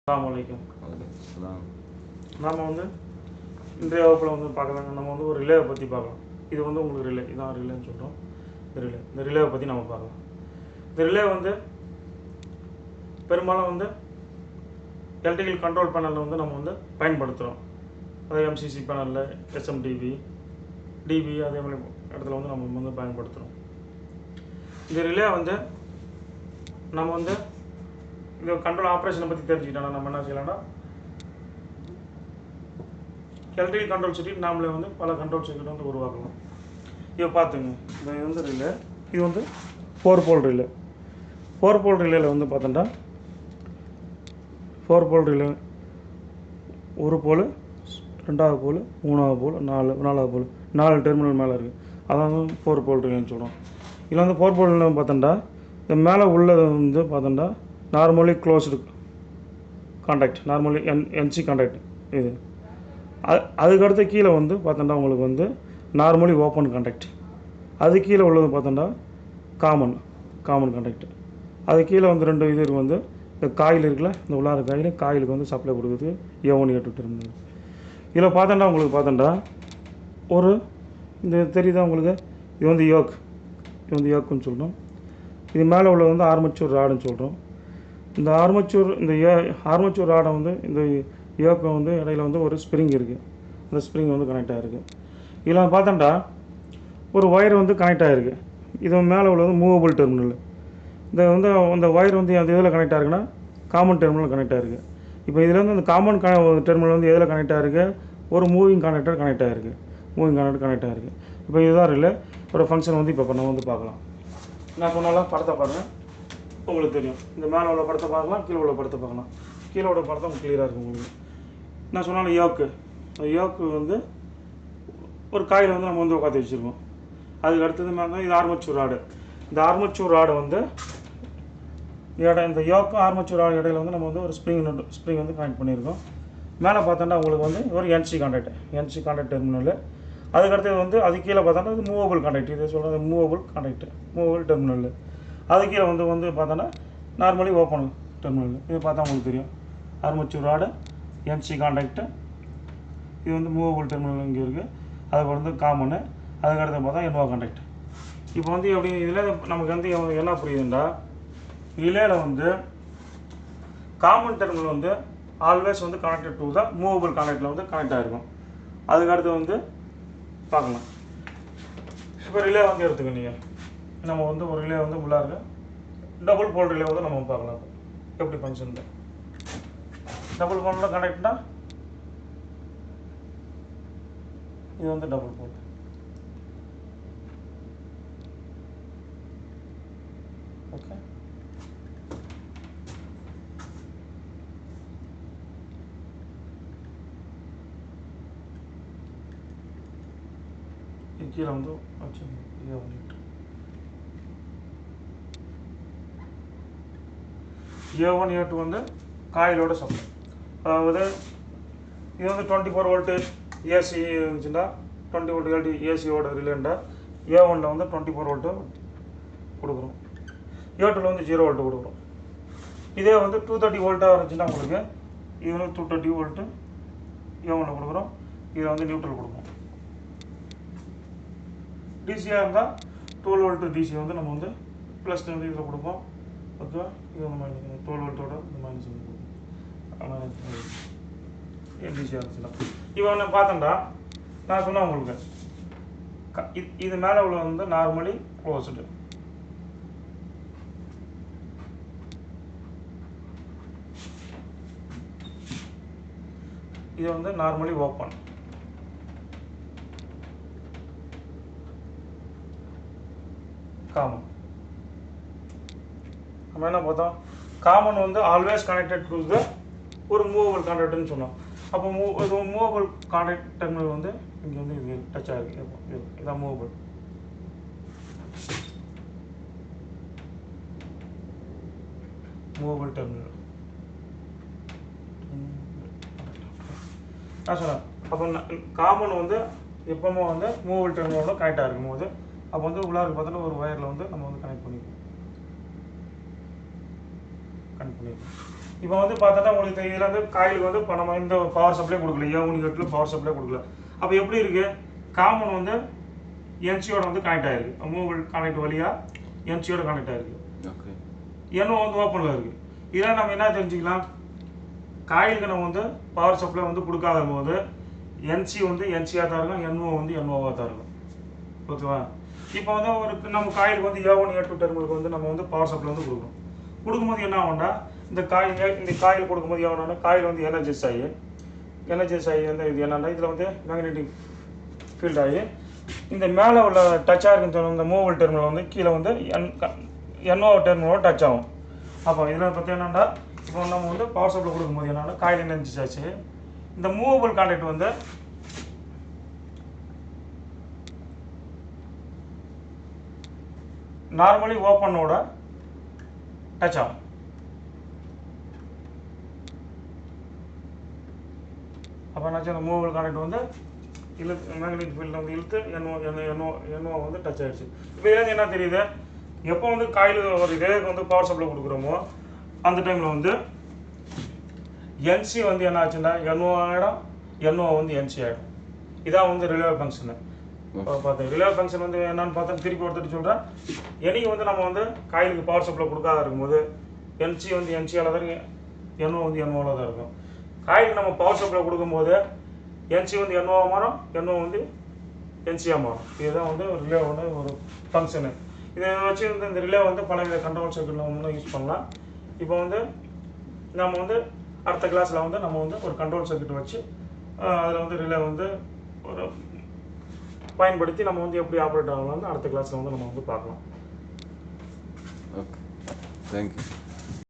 அஸ்ஸலாமு அலைக்கும். நாம் வந்து இன்றைய வகுப்பில் வந்து பார்க்கலாங்க. நம்ம வந்து ஒரு ரிலேவை பற்றி பார்க்கலாம். இது வந்து உங்களுக்கு ரிலே, இதான் ரிலேன்னு சொல்கிறோம். இந்த ரிலேவை பற்றி நம்ம பார்க்கலாம். இந்த ரிலே வந்து பெரும்பாலும் வந்து எலக்ட்ரிக்கல் கண்ட்ரோல் பேனலில் வந்து நம்ம வந்து பயன்படுத்துகிறோம். அதாவது எம்சிசி பேனலில், எஸ்எம்டிவி, டிபி அதே மாதிரி இடத்துல வந்து நம்ம வந்து பயன்படுத்துகிறோம். இந்த ரிலே வந்து நம்ம வந்து இந்த கண்ட்ரோல் ஆப்ரேஷனை பற்றி தெரிஞ்சுக்கிட்டோம்னா நம்ம என்ன செய்யலாம்னா, எலக்ட்ரிக்கல் கண்ட்ரோல் சர்க்யூட் நாமளே வந்து பல கண்ட்ரோல் சர்க்யூட் வந்து உருவாக்கலாம். இப்போ பார்த்துங்க, இது வந்து ரிலே, இது வந்து 4 போல் ரிலே. 4 போல் ரிலேயில் வந்து பார்த்தோம்னா 4 போல் ரிலே, ஒரு போல், ரெண்டாவது போல், மூணாவது போல், நாலாவது போல், 4 டெர்மினல் மேலே இருக்குது. அதான் 4 போல் ரிலேன்னு சொல்கிறோம். இதில் வந்து 4 போல் ரிலே பார்த்தோம்னா இந்த மேலே உள்ளது வந்து பார்த்தோம்னா normally closed contact, normally NC contact. இது அதுக்கடுத்து கீழே வந்து பார்த்தோம்னா உங்களுக்கு வந்து நார்மலி ஓப்பன் கான்டாக்ட். அது கீழே உள்ளது பார்த்தோம்னா காமன் கான்டாக்ட். அது கீழே வந்து 2 இது வந்து இந்த காயில் இருக்குல்ல, இந்த உள்ளார காயிலுக்கு வந்து சப்ளை கொடுக்குது A1 A2 டெர்மினல். இதில் பார்த்தோம்னா உங்களுக்கு பார்த்தோம்னா ஒரு இந்த தெரியுதா உங்களுக்கு, இது வந்து யோக், இது வந்து யோக்குன்னு சொல்கிறோம். இது மேலே உள்ளது வந்து ஆர்மேச்சர் ராடுன்னு சொல்கிறோம். இந்த ஆர்மேச்சர் ராடை வந்து இந்த யோக்கை வந்து இடையில வந்து ஒரு ஸ்ப்ரிங் இருக்குது. அந்த ஸ்ப்ரிங் வந்து கனெக்ட் ஆகிருக்கு. இதில் பார்த்தோம்னா ஒரு ஒயர் வந்து கனெக்ட் ஆகிருக்கு. இது மேலே உள்ளது மூவபிள் டெர்மினல். இந்த வந்து அந்த ஒயர் வந்து அந்த இதில் கனெக்ட் ஆகிருக்குன்னா காமன் டெர்மினல் கனெக்ட் ஆகிருக்கு. இப்போ இதில் வந்து அந்த காமன் டெர்மினல் வந்து எதில் கனெக்ட் ஆகிருக்கு, ஒரு மூவிங் கனெக்டர் கனெக்ட் ஆகிருக்கு. இப்போ இதுதான் ரிலே ஒரு ஃபங்க்ஷன் வந்து இப்போ நம்ம வந்து பார்க்கலாம். நான் சொன்னாலும் படத்தை பாருங்கள், உங்களுக்கு தெரியும். இந்த மேலே உள்ள படத்தை பார்க்கலாம், கீழே உள்ள படத்தை பார்க்கலாம். கீழே உள்ள படத்தை உங்களுக்கு கிளியராக இருக்கும் உங்களுக்கு. நான் சொன்னாலும் யோக்கு வந்து ஒரு காயில் வந்து நம்ம வந்து உட்காந்து வச்சுருக்கோம். அதுக்கு அடுத்தது மேலே இது ஆர்மேச்சர் ராடு. இந்த ஆர்மேச்சர் ராடை வந்து இந்த யோக்கும் ஆர்மேச்சர் ராடு இடையில வந்து நம்ம வந்து ஒரு ஸ்ப்ரிங் வந்து கனெக்ட் பண்ணியிருக்கோம். மேலே பார்த்தோன்னா உங்களுக்கு வந்து ஒரு என்சி கான்டாக்ட் டெர்மினல். அதுக்கடுத்தது வந்து அது கீழே பார்த்தோன்னா இது மூவபிள் கான்டாக்ட். இதை சொல்கிறது மூவபிள் டெர்மினல். அது கீழே வந்து பார்த்தோன்னா நார்மலி ஓப்பன் டெர்மினல். இது பார்த்தா உங்களுக்கு தெரியும், ஆர்மேச்சர் ராடு, என்சி கான்டாக்டு, இது வந்து மூவபிள் டெர்மினல் இங்கே இருக்குது. அதுக்கு வந்து காமனு, அதுக்கடுத்து பார்த்தா என்ஓ கான்டாக்ட். இப்போ வந்து எப்படி இதில் நமக்கு வந்து என்ன புரியுதுண்டா, ரிலேல வந்து காமன் டெர்மினல் வந்து ஆல்வேஸ் வந்து கனெக்டட் டு த மூவபிள் கான்டாக்டில் வந்து கனெக்ட் ஆகிருக்கும். அதுக்கடுத்து வந்து பார்க்கலாம். இப்போ ரிலே வந்து எடுத்துக்க நீங்கள், நம்ம வந்து ஒரு ரிலே வந்து உள்ளாக டபுள் போல் ரிலே வந்து நம்ம பார்க்கலாம் எப்படி ஃபங்க்ஷன். டபுள் போலில் கனெக்ட்னா இது வந்து டபுள் போல். ஓகே, கீழே வந்து A1 A2 வந்து காயிலோட சப்ளை. அதாவது இது வந்து 24 வோல்ட்டு ஏசி இருந்துச்சுன்னா 20 வோல்ட் ஏசியோட ரிலேண்டா A1 வந்து 24 வோல்ட்டு கொடுக்குறோம், A2 வந்து 0 வோல்ட்டு கொடுக்குறோம். இதே வந்து 230 வோல்ட்டாக இருந்துச்சுன்னா உங்களுக்கு இது வந்து 230 வோல்ட்டு A1 கொடுக்குறோம், இதில் வந்து நியூட்ரல் கொடுப்போம். டிசியாக இருந்தால் 12 வோல்ட்டு டிசி வந்து நம்ம வந்து ப்ளஸ் வந்து இதில் கொடுப்போம். ஓகேவா, இது வந்து மைனஸ் 12 வோல்ட்டோட இந்த மைனஸ் வந்து கொடுப்போம். டிசியாக இருந்துச்சுன்னா இப்போ ஒன்று பார்த்தோம்னா நான் சொன்னேன் உங்களுக்கு, இது மேலே உள்ள வந்து நார்மலி க்ளோஸ்டு, இது வந்து நார்மலி ஓப்பன். காமன் நம்ம என்ன பார்த்தோம், காமன் வந்து ஆல்வேஸ் கனெக்டட் டு த ஒரு மூவபிள் கான்டாக்ட்னு சொன்னோம். அப்போ மூவபிள் கான்டாக்ட் டெர்மினல் வந்து இங்கே வந்து இது டச் ஆகிருக்கு. இதான் மூவபிள். டெர்மினல் நான் சொன்னேன். அப்போ காமன் வந்து எப்பவுமே வந்து மூவபிள் டெர்மினலோட கனெக்டாக இருக்கும் போது அப்போ வந்து உள்ளார பார்த்தோன்னா ஒரு ஒயரில் வந்து நம்ம வந்து கனெக்ட் பண்ணியிருக்கோம். இப்போ வந்து பார்த்தோன்னா உங்களுக்கு இதில் வந்து காயிலுக்கு வந்து இப்போ நம்ம இந்த பவர் சப்ளை கொடுக்கல, யூனிகட்டில் பவர் சப்ளை கொடுக்கல. அப்போ எப்படி இருக்குது, காமன் வந்து என்சியோட வந்து கனெக்ட் ஆகிருக்கு, மூவபிள் கனெக்ட் வழியாக என்சியோட கனெக்ட் ஆகிருக்கு. ஓகே. என்ஓ வந்து ஓப்பனில் இருக்குது. இதெல்லாம் நம்ம என்ன தெரிஞ்சுக்கலாம், காயிலுக்கு நம்ம வந்து பவர் சப்ளை வந்து கொடுக்காத போது என்சி வந்து என்சியாக தான் இருக்கும், என்ஓ வந்து என்ஓவாக தான் இருக்கும். ஓகேவா? இப்போ வந்து ஒரு நம்ம காயிலுக்கு வந்து A1 A2 டெர்மினலுக்கு வந்து நம்ம வந்து பவர் சப்ளை வந்து கொடுக்கணும். கொடுக்கும்போது என்ன ஆகும்னா, இந்த காயில் கொடுக்கும்போது எவ்வளோனா காயில் வந்து எனர்ஜைஸ் ஆகி வந்து இது என்னன்னா இதில் வந்து மேக்னெட்டிக் ஃபீல்ட் ஆகி இந்த மேலே உள்ள டச் ஆகிருக்கிற இந்த மூவபிள் டெர்மினல் வந்து கீழே வந்து என்ஓ டெர்மினலோட டச் ஆகும். அப்போ இதில் பற்றி என்னென்னா, இப்போ நம்ம வந்து பவர் சப்ளை கொடுக்கும்போது என்னென்னா காயில் எனர்ஜைஸ் ஆச்சு, இந்த மூவபிள் கான்டாக்ட் வந்து நார்மலி ஓப்பனோட டச் ஆகும். அப்போ என்னாச்சு, அந்த மூவபிள் கான்டாக்ட் வந்து மேக்னெட்டிக் ஃபீல்டில் வந்து இழுத்து என்ஓ வந்து டச் ஆகிடுச்சு. இப்போ இதுலேருந்து என்ன தெரியுது, எப்போ வந்து காயில் ஒரு ரேக்கு வந்து பவர் சப்ளை கொடுக்குறோமோ அந்த டைமில் வந்து என்சி வந்து என்ன ஆச்சுன்னா என்ஓ ஆகிடும், என்ஓ வந்து என்சி ஆகிடும். இதான் வந்து ரிலே ஃபங்க்ஷனு. பார்த்தேன் ரிலே ஃபங்க்ஷன் வந்து என்னன்னு பார்த்தா திருப்பி ஒருத்தர் சொல்கிறேன். என்னைக்கு வந்து நம்ம வந்து காயிலுக்கு பவர் சப்ளை கொடுக்காத இருக்கும்போது என்சி வந்து என்சியால் தான் இருக்கும், என்ஓ வந்து என்ஓவில் தான் இருக்கும். காயிலுக்கு நம்ம பவர் சப்ளை கொடுக்கும்போது என்சி வந்து என்ஓவாக மாறும், என்ஓ வந்து என்சியாக மாறும். இதுதான் வந்து ரிலேவோட ஒரு ஃபங்க்ஷனு. இதை வச்சு வந்து இந்த ரிலே வந்து பல கண்ட்ரோல் சர்க்கியூட் நம்ம யூஸ் பண்ணலாம். இப்போ வந்து நம்ம வந்து அடுத்த கிளாஸில் வந்து நம்ம வந்து ஒரு கண்ட்ரோல் சர்க்கியூட் வச்சு அதில் வந்து ரிலே வந்து ஒரு பயன்படுத்தி நம்ம வந்து எப்படி ஆப்ரேட் ஆகலாம்னு அடுத்த கிளாஸில் வந்து நம்ம வந்து பார்க்கலாம். Okay, thank you.